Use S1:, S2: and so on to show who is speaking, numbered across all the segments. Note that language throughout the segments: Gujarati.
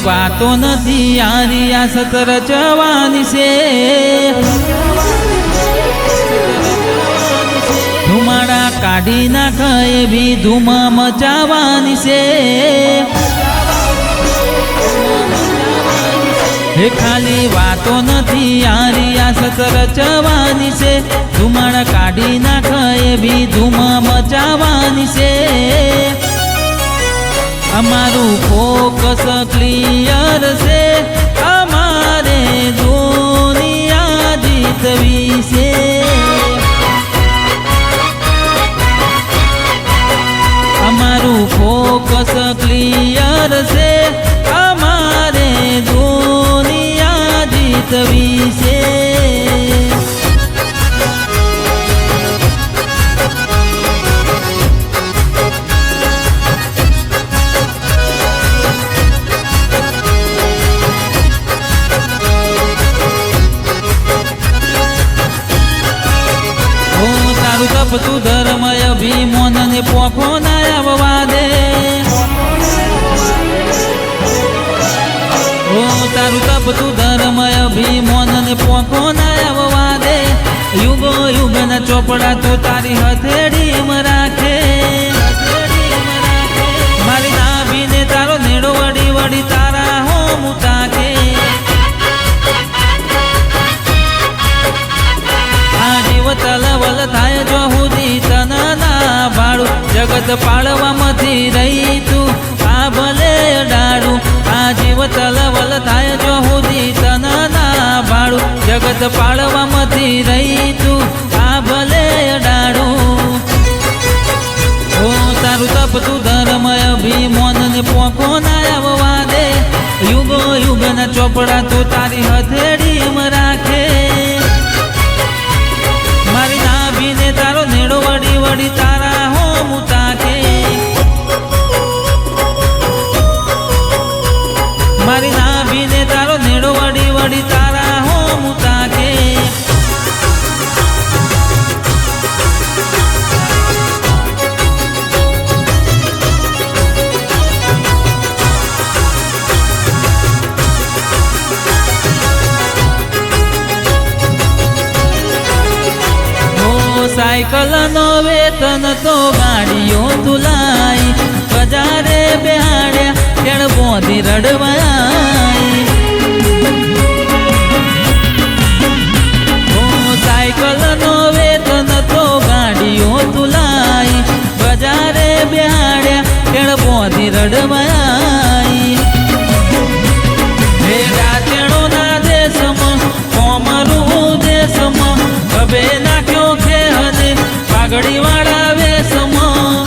S1: વાતો નથી યારી આ સતર જવાની છે ધુમાડા કાઢી નાખે એવી ધૂમ મચાવાની છે હે ખાલી વાતો નથી યારી આ સતર જવાની છે ધુમાડા કાઢી નાખે એવી ધૂમ મચાવાની છે અમારું ફોકસ ક્લિયર છે અમારે દુનિયા જીતવી છે અમારું ફોકસ ક્લિયર છે અમારે દુનિયા જીતવી છે તું ધર્મય ભીમોન ને પોખો ના આવવા દે ઓ તારું તપ તું ધર્મય ભીમોન ને પોખો ના આવવા દે યુગો યુગના ચોપડા તું તારી હથેળીમાં રાખે મારી નાભીને તારો નેડો વળી વળી તારા હોમ તાકે આ જીવ તલવલ થાય જો જગત પાળવામાંથી રહી તું આ ભલે ડાળું આ જીવ તલવલ થાય જો સુધી તનના ભાડું જગત પાળવામાંથી રહી તું આ ભલે ડાળું ઓ તારું તપ તું ધર્મય ભીમોન ને પોખો ના આવવા દે યુગો યુગના ચોપડા તું તારી હથેળીમાં રાખે મારી નાભીને તારો નેડો વળી વળી તારા મારી નાભીને તારો નેડો વળી વળી તારા હોમ તાકે સાયકલ નો વેતન તો ગાડીઓ તુલાઈ બજારે બેહાડ્યા કેળ બોધી રડવાઈ સાયકલ નો વેતન તો ગાડીઓ તુલાઈ બજારે બેહાડ્યા કેળ બોધી રડવાઈ રાતેણો ના દેશમાં કોમરું દેશમાં કબે નાખ્યો પાઘડી વાળા વેશમાં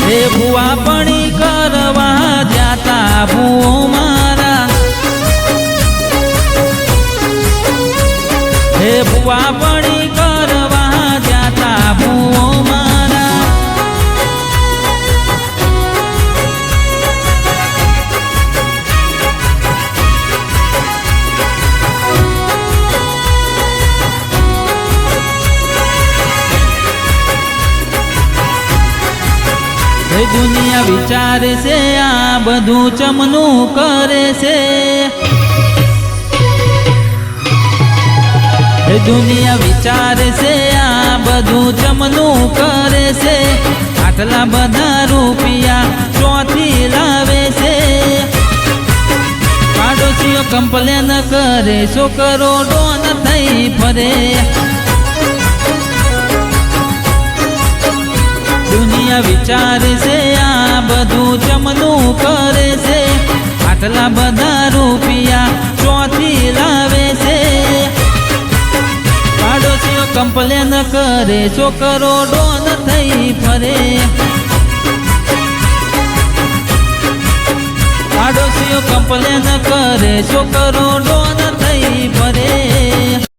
S1: હે ભુવા પણી કરવા જાતા ભૂઓ મારા હે ભુવા પણી કરવા જાતા ભૂઓ મારા દુનિયા વિચારે છે આ બધું ચમનું કરે છે દુનિયા વિચારે છે આ બધું ચમનું કરે છે આટલા બધા રૂપિયા ચોથી લાવે છે પાડોશીઓ કમ્પ્લેન કરે છોકરો ડોન થઈ ફરે દુનિયા વિચારે છે આ બધું ચમનું કરે છે આટલા બધા રૂપિયા ચોથી લાવે છે પાડોશીઓ કમ્પ્લેન કરે છોકરો ડોન થઈ ફરે પાડોશીઓ કમ્પ્લેન કરે છોકરો ડોન થઈ ફરે